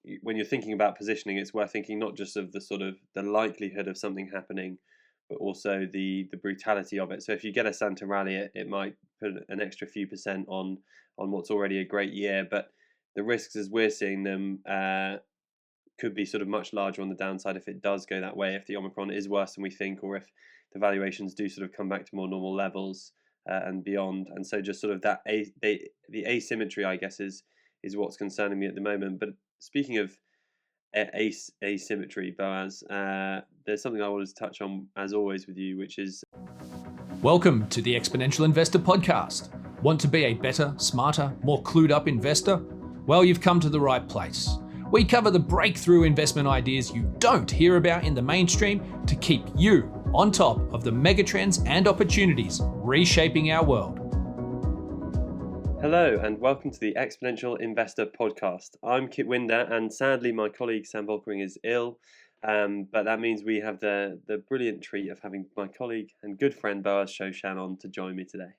when you're thinking about positioning, it's worth thinking not just of the sort of the likelihood of something happening, but also the brutality of it. So if you get a Santa rally, it might put an extra few percent on what's already a great year. But the risks, as we're seeing them, could be sort of much larger on the downside if it does go that way. If the Omicron is worse than we think, or if the valuations do sort of come back to more normal levels and beyond. And so just sort of that the asymmetry, I guess, is what's concerning me at the moment. But speaking of asymmetry, Boaz, there's something I wanted to touch on, as always, with you, which is... Welcome to the Exponential Investor podcast. Want to be a better, smarter, more clued up investor? Well, you've come to the right place. We cover the breakthrough investment ideas you don't hear about in the mainstream to keep you on top of the megatrends and opportunities reshaping our world. Hello and welcome to the Exponential Investor podcast. I'm Kit Winder and sadly my colleague Sam Volkering is ill, but that means we have the brilliant treat of having my colleague and good friend Boaz Shoshan on to join me today.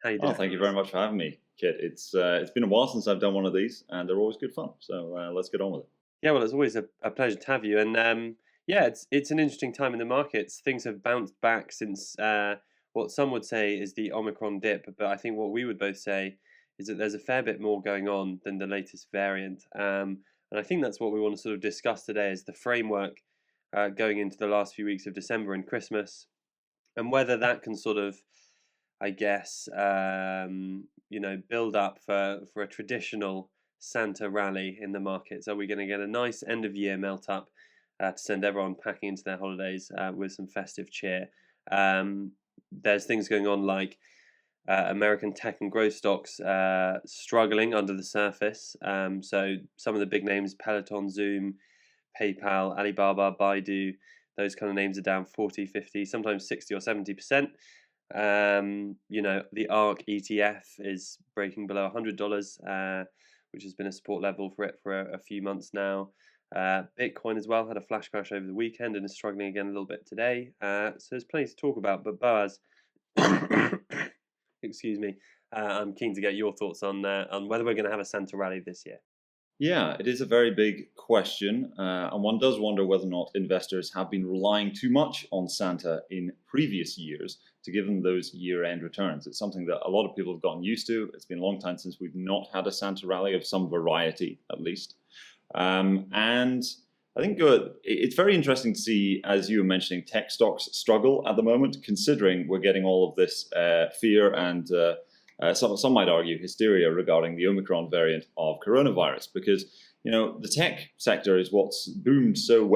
How you doing? Oh, thank you very much for having me, Kit. It's been a while since I've done one of these and they're always good fun, so let's get on with it. Yeah, well, it's always a pleasure to have you, and yeah, it's an interesting time in the markets. Things have bounced back since what some would say is the Omicron dip, but I think what we would both say is that there's a fair bit more going on than the latest variant. And I think that's what we want to sort of discuss today is the framework going into the last few weeks of December and Christmas, and whether that can sort of, I guess, build up for a traditional Santa rally in the markets. Are we going to get a nice end of year melt up to send everyone packing into their holidays with some festive cheer? There's things going on like American tech and growth stocks struggling under the surface. So some of the big names, Peloton, Zoom, PayPal, Alibaba, Baidu, those kind of names are down 40, 50, sometimes 60 or 70%. The ARK ETF is breaking below $100, which has been a support level for it for a few months now. Bitcoin as well had a flash crash over the weekend and is struggling again a little bit today. So there's plenty to talk about, but Boaz, excuse me, I'm keen to get your thoughts on whether we're going to have a Santa rally this year. Yeah, it is a very big question, and one does wonder whether or not investors have been relying too much on Santa in previous years to give them those year-end returns. It's something that a lot of people have gotten used to. It's been a long time since we've not had a Santa rally of some variety, at least. And I think it's very interesting to see, as you were mentioning, tech stocks struggle at the moment, considering we're getting all of this fear and some might argue hysteria regarding the Omicron variant of coronavirus, because the tech sector is what's boomed so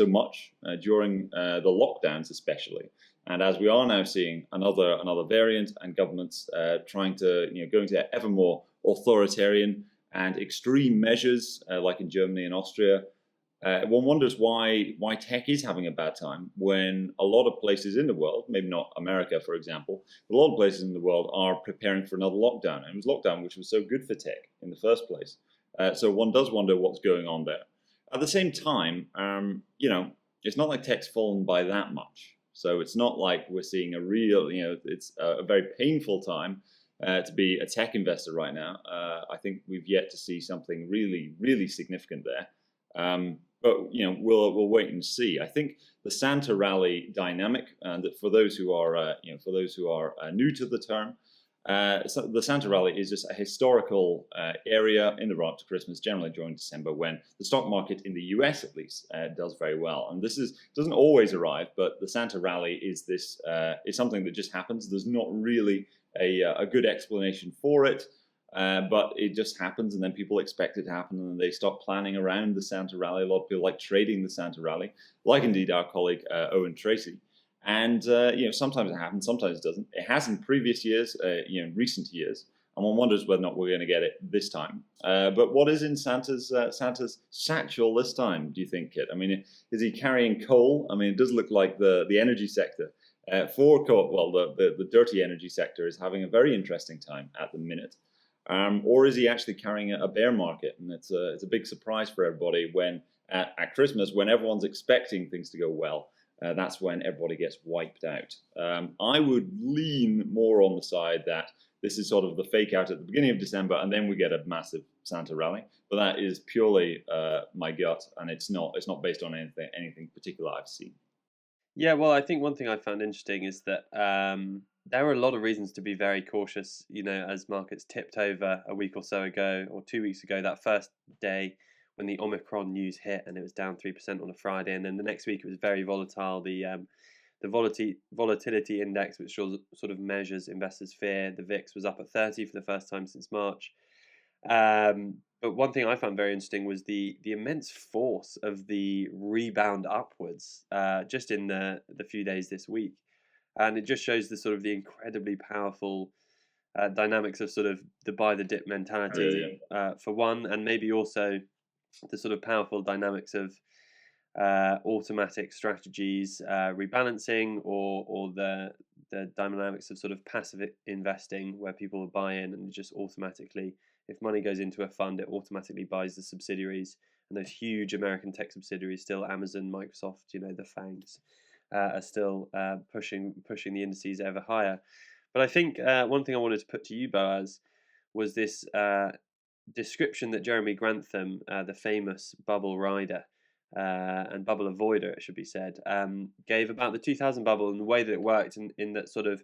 much during the lockdowns, especially. And as we are now seeing another variant, and governments trying to go into ever more authoritarian and extreme measures, like in Germany and Austria, one wonders why tech is having a bad time when a lot of places in the world, maybe not America, for example, but a lot of places in the world are preparing for another lockdown. And it was lockdown which was so good for tech in the first place. So one does wonder what's going on there. At the same time, it's not like tech's fallen by that much. So it's not like we're seeing a real, it's a very painful time to be a tech investor right now. I think we've yet to see something really, really significant there. But we'll wait and see. I think the Santa rally dynamic, and that for those who are new to the term, the Santa rally is just a historical area in the run up to Christmas, generally during December, when the stock market in the US at least does very well. And this doesn't always arrive, but the Santa rally is something that just happens. There's not really a good explanation for it. But it just happens, and then people expect it to happen, and then they start planning around the Santa rally. A lot of people like trading the Santa rally, like indeed our colleague Owen Tracy. And sometimes it happens, sometimes it doesn't. It has in previous years, in recent years, and one wonders whether or not we're going to get it this time. But what is in Santa's satchel this time, do you think, Kit? I mean, is he carrying coal? I mean, it does look like the energy sector for coal. Well, the dirty energy sector is having a very interesting time at the minute. Or is he actually carrying a bear market? And it's a big surprise for everybody when at Christmas, when everyone's expecting things to go well, that's when everybody gets wiped out. I would lean more on the side that this is sort of the fake out at the beginning of December, and then we get a massive Santa rally. But that is purely my gut, and it's not based on anything particular I've seen. Yeah, well, I think one thing I found interesting is that there are a lot of reasons to be very cautious, as markets tipped over a week or so ago, or 2 weeks ago, that first day when the Omicron news hit and it was down 3% on a Friday. And then the next week it was very volatile. The volatility index, which sort of measures investors' fear, the VIX was up at 30 for the first time since March. But one thing I found very interesting was the immense force of the rebound upwards just in the few days this week, and it just shows the incredibly powerful dynamics of sort of the buy the dip mentality for one, and maybe also the sort of powerful dynamics of automatic strategies rebalancing, or the dynamics of sort of passive investing, where people will buy in and just automatically, if money goes into a fund, it automatically buys the subsidiaries, and those huge American tech subsidiaries, still Amazon, Microsoft, the FANGs, are still pushing the indices ever higher. But I think one thing I wanted to put to you, Boaz, was this description that Jeremy Grantham, the famous bubble rider and bubble avoider, it should be said, gave about the 2000 bubble and the way that it worked, in that sort of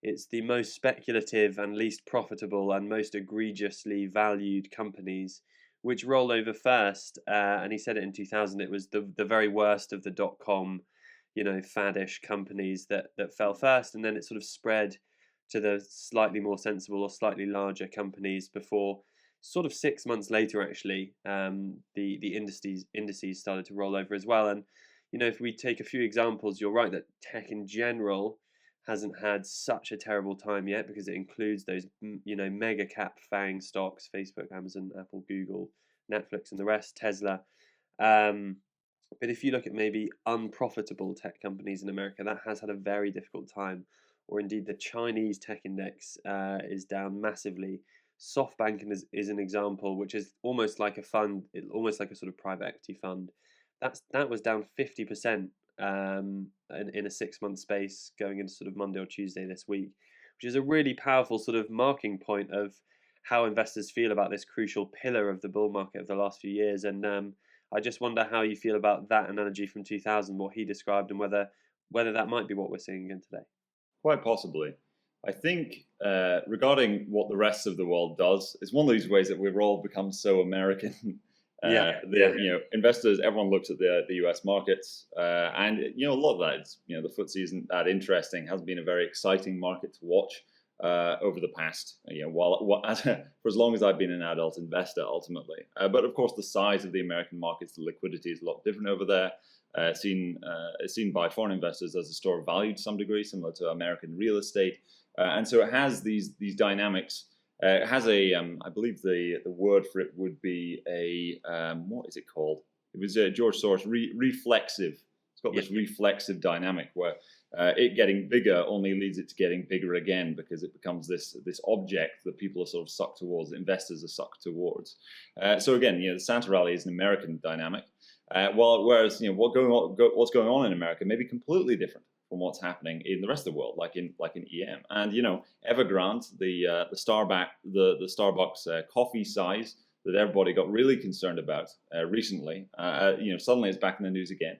it's the most speculative and least profitable and most egregiously valued companies which roll over first. And he said it in 2000, it was the very worst of the dot-com, faddish companies that fell first, and then it sort of spread to the slightly more sensible or slightly larger companies before, sort of 6 months later, actually, the indices started to roll over as well. And if we take a few examples, you're right that tech in general hasn't had such a terrible time yet, because it includes those mega cap FANG stocks: Facebook, Amazon, Apple, Google, Netflix, and the rest, Tesla. But if you look at maybe unprofitable tech companies in America, that has had a very difficult time. Or indeed, the Chinese tech index is down massively. Southbank is an example, which is almost like a fund, almost like a sort of private equity fund. That was down 50% in a 6 month space, going into sort of Monday or Tuesday this week, which is a really powerful sort of marking point of how investors feel about this crucial pillar of the bull market of the last few years. And I just wonder how you feel about that analogy from 2000, what he described, and whether that might be what we're seeing again today. Quite possibly. I think regarding what the rest of the world does, it's one of these ways that we've all become so American. Investors, everyone looks at the US markets, and a lot of that is, the FTSE isn't that interesting. Hasn't been a very exciting market to watch over the past, for as long as I've been an adult investor, ultimately. But of course, the size of the American markets, the liquidity is a lot different over there. It's seen by foreign investors as a store of value to some degree, similar to American real estate, and so it has these dynamics. It has I believe the word for it would be what is it called? It was George Soros, reflexive. It's got this reflexive dynamic where it getting bigger only leads it to getting bigger again, because it becomes this object that people are sort of sucked towards, investors are sucked towards. So again, the Santa rally is an American dynamic, whereas what's going on in America may be completely different from what's happening in the rest of the world, like in EM. And Evergrande, the Starbucks coffee size that everybody got really concerned about recently, suddenly it's back in the news again,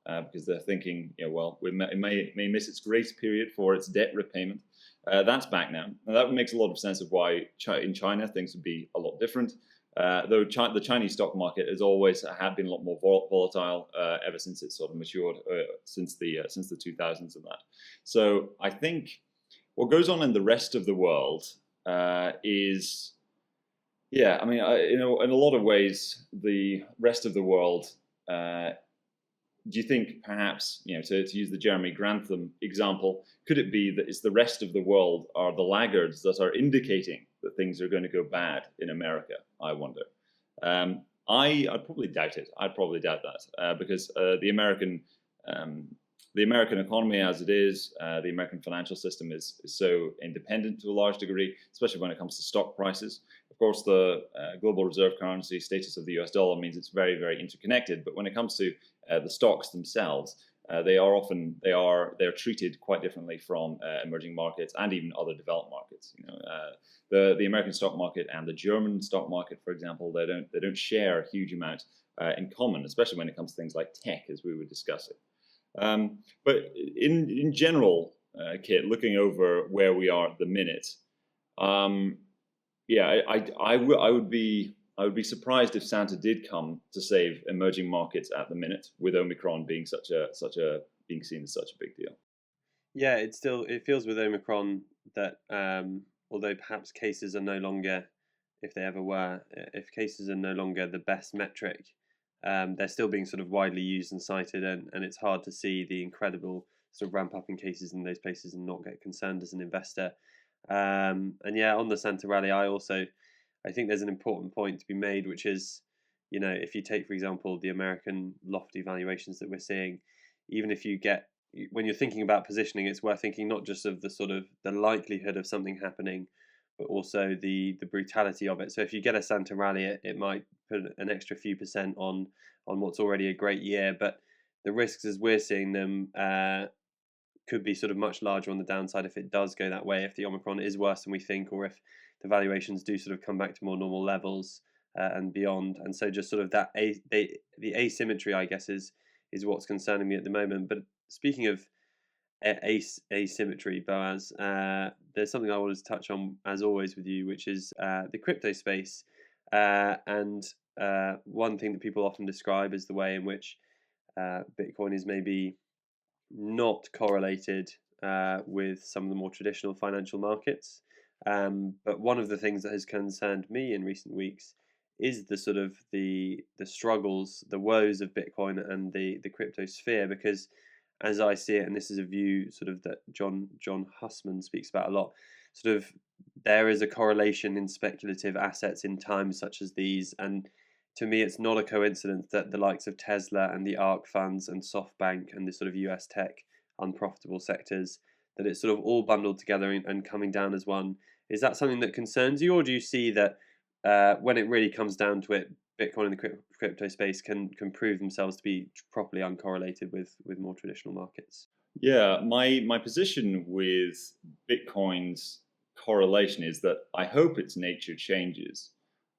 because they're thinking, it may miss its grace period for its debt repayment. That's back now, and that makes a lot of sense of why in China things would be a lot different. Though the Chinese stock market has always had been a lot more volatile ever since it sort of matured, since the 2000s and that. So I think what goes on in the rest of the world is, in a lot of ways, the rest of the world. Do you think perhaps, to use the Jeremy Grantham example, could it be that it's the rest of the world are the laggards that are indicating that things are going to go bad in America? I wonder. I'd probably doubt it. I'd probably doubt that because the American economy as it is, the American financial system is so independent to a large degree, especially when it comes to stock prices. Of course, the global reserve currency status of the US dollar means it's very, very interconnected. But when it comes to the stocks themselves, they're treated quite differently from emerging markets and even other developed markets. The American stock market and the German stock market, for example, they don't share a huge amount in common, especially when it comes to things like tech, as we were discussing. But in general, Kit, looking over where we are at the minute, I would be surprised if Santa did come to save emerging markets at the minute, with Omicron being being seen as such a big deal. Yeah, it feels with Omicron that although perhaps cases are no longer, if they ever were, if cases are no longer the best metric, they're still being sort of widely used and cited, and it's hard to see the incredible sort of ramp up in cases in those places and not get concerned as an investor. And yeah, on the Santa rally, I think there's an important point to be made, which is, if you take, for example, the American lofty valuations that we're seeing, even if when you're thinking about positioning, it's worth thinking not just of the sort of the likelihood of something happening, but also the brutality of it. So if you get a Santa rally, it might put an extra few percent on what's already a great year, but the risks as we're seeing them could be sort of much larger on the downside if it does go that way, if the Omicron is worse than we think, or if the valuations do sort of come back to more normal levels and beyond. And so just sort of that the asymmetry, I guess, is what's concerning me at the moment. But speaking of asymmetry, Boaz, there's something I wanted to touch on, as always, with you, which is the crypto space. And one thing that people often describe is the way in which Bitcoin is maybe not correlated with some of the more traditional financial markets. But one of the things that has concerned me in recent weeks is the sort of the struggles, the woes of Bitcoin and the crypto sphere, because as I see it, and this is a view sort of that John Hussman speaks about a lot, sort of there is a correlation in speculative assets in times such as these. And to me, it's not a coincidence that the likes of Tesla and the ARK funds and SoftBank and the sort of US tech unprofitable sectors, that it's sort of all bundled together and coming down as one. Is that something that concerns you, or do you see that when it really comes down to it, Bitcoin and the crypto space can prove themselves to be properly uncorrelated with more traditional markets? Yeah, my position with Bitcoin's correlation is that I hope its nature changes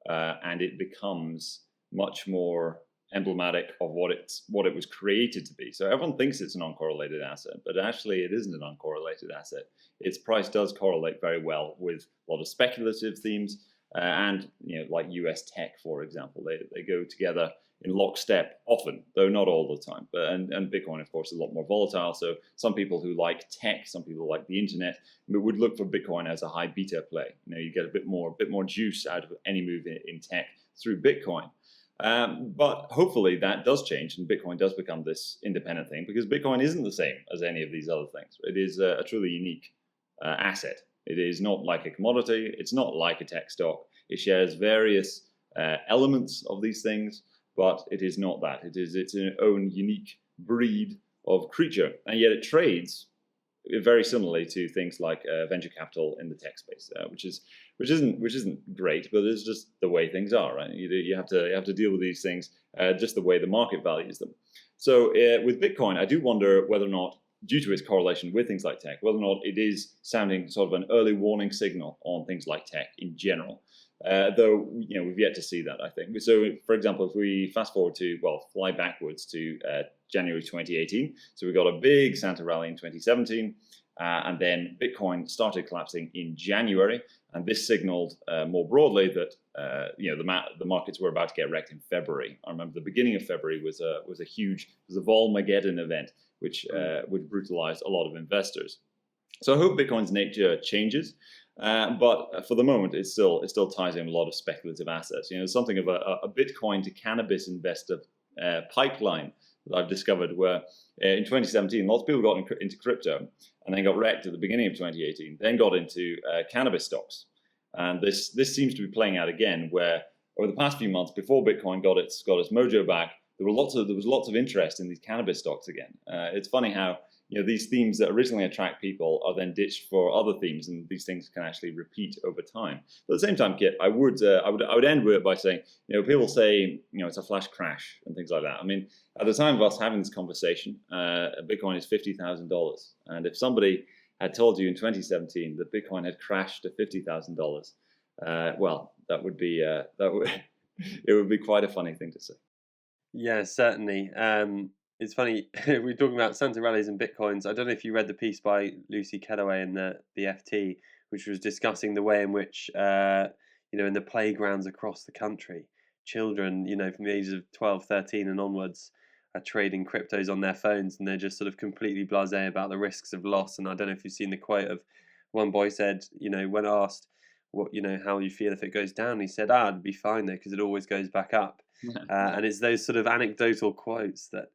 and it becomes much more emblematic of what it was created to be. So everyone thinks it's an uncorrelated asset, but actually it isn't an uncorrelated asset. Its price does correlate very well with a lot of speculative themes and like US tech, for example. They go together in lockstep often, though not all the time. But and Bitcoin, of course, is a lot more volatile. So some people who like tech, some people like the internet, would look for Bitcoin as a high beta play. You get a bit more juice out of any move in tech through Bitcoin. But hopefully that does change and Bitcoin does become this independent thing, because Bitcoin isn't the same as any of these other things. It is a truly unique asset. It is not like a commodity. It's not like a tech stock. It shares various elements of these things, but it is not that. It's its own unique breed of creature, and yet it trades very similarly to things like venture capital in the tech space, which isn't great, but it's just the way things are, right? You have to deal with these things just the way the market values them. So with Bitcoin, I do wonder whether or not, due to its correlation with things like tech, whether or not it is sounding sort of an early warning signal on things like tech in general. Though we've yet to see that, I think. So, for example, if we fast forward fly backwards to January 2018, so we got a big Santa rally in 2017, and then Bitcoin started collapsing in January, and this signaled more broadly that the markets were about to get wrecked in February. I remember the beginning of February was a Volmageddon event, which brutalized a lot of investors. So I hope Bitcoin's nature changes. But for the moment, it still ties in a lot of speculative assets. Something of a Bitcoin to cannabis investor pipeline that I've discovered, where in 2017, lots of people got into crypto and then got wrecked at the beginning of 2018, then got into cannabis stocks. And this seems to be playing out again, where over the past few months, before Bitcoin got its mojo back, there was lots of interest in these cannabis stocks again. It's funny how these themes that originally attract people are then ditched for other themes, and these things can actually repeat over time. But at the same time, Kit, I would end with it by saying, people say, it's a flash crash and things like that. I mean, at the time of us having this conversation, Bitcoin is $50,000, and if somebody had told you in 2017 that Bitcoin had crashed to $50,000, well, that would be it would be quite a funny thing to say. Yeah, certainly. It's funny, we're talking about Santa rallies and Bitcoins. I don't know if you read the piece by Lucy Kedaway in the FT, which was discussing the way in which, in the playgrounds across the country, children, from the ages of 12, 13 and onwards are trading cryptos on their phones, and they're just sort of completely blasé about the risks of loss. And I don't know if you've seen the quote of one boy said, when asked, what how you feel if it goes down, he said, it'd be fine though, because it always goes back up. And it's those sort of anecdotal quotes that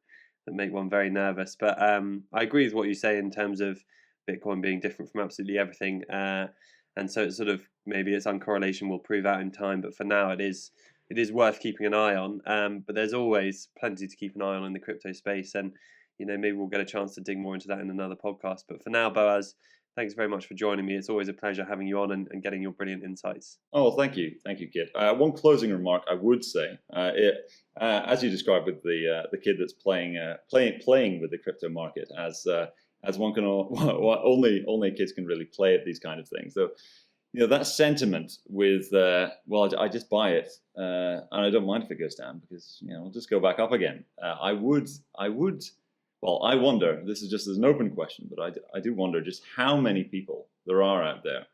make one very nervous. But I agree with what you say in terms of Bitcoin being different from absolutely everything. And so it's sort of, maybe its uncorrelation will prove out in time. But for now, it is worth keeping an eye on. But there's always plenty to keep an eye on in the crypto space. And, maybe we'll get a chance to dig more into that in another podcast. But for now, Boaz, thanks very much for joining me. It's always a pleasure having you on and getting your brilliant insights. Oh, well, thank you, Kit. One closing remark I would say, as you described with the kid that's playing with the crypto market, as one can only kids can really play at these kind of things. So, that sentiment with I just buy it and I don't mind if it goes down because it'll just go back up again. I would. Well, I wonder, this is just as an open question, but I do wonder just how many people there are out there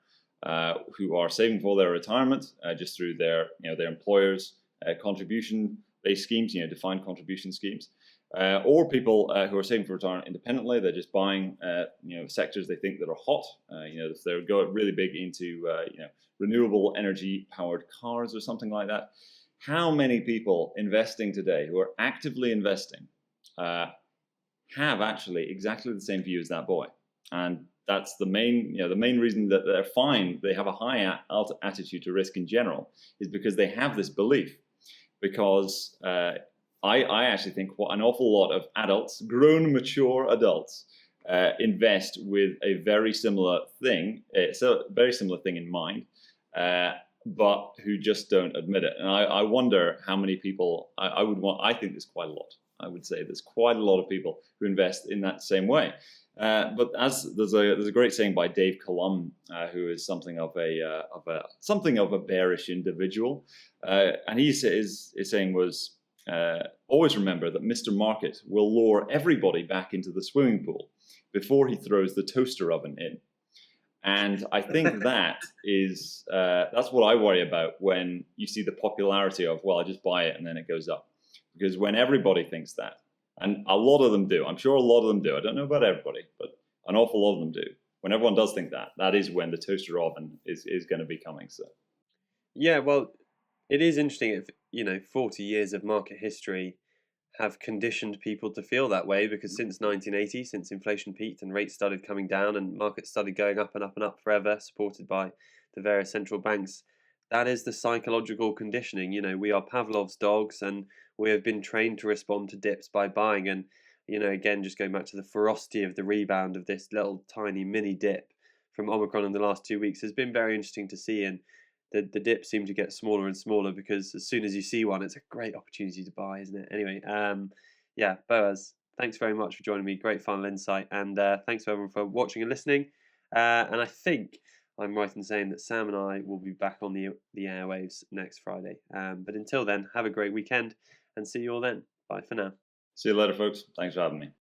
who are saving for their retirement just through their employers' contribution-based schemes, defined contribution schemes, or people who are saving for retirement independently. They're just buying sectors they think that are hot. If they go really big into renewable energy-powered cars or something like that. How many people investing today who are actively investing have actually exactly the same view as that boy? And that's the main reason that they're fine. They have a high attitude to risk in general is because they have this belief. Because I actually think what an awful lot of adults, grown, mature adults, invest with a very similar thing. It's a very similar thing in mind, but who just don't admit it. And I wonder how many people I think there's quite a lot. I would say there's quite a lot of people who invest in that same way. But as there's a great saying by Dave Cullum, who is something of a bearish individual, and he is saying was always remember that Mr. Market will lure everybody back into the swimming pool before he throws the toaster oven in. And I think that's what I worry about when you see the popularity of, I just buy it and then it goes up. Because when everybody thinks that, and a lot of them do, I'm sure a lot of them do, I don't know about everybody, but an awful lot of them do. When everyone does think that, that is when the toaster oven is going to be coming. So, yeah, well, it is interesting if 40 years of market history have conditioned people to feel that way, because since 1980, since inflation peaked and rates started coming down and markets started going up and up and up forever, supported by the various central banks, that is the psychological conditioning. We are Pavlov's dogs, and we have been trained to respond to dips by buying. And, again, just going back to the ferocity of the rebound of this little tiny mini dip from Omicron in the last 2 weeks has been very interesting to see. And the dips seem to get smaller and smaller because as soon as you see one, it's a great opportunity to buy, isn't it? Anyway, yeah, Boaz, thanks very much for joining me. Great final insight. And thanks for everyone for watching and listening. And I think I'm right in saying that Sam and I will be back on the airwaves next Friday. But until then, have a great weekend and see you all then. Bye for now. See you later, folks. Thanks for having me.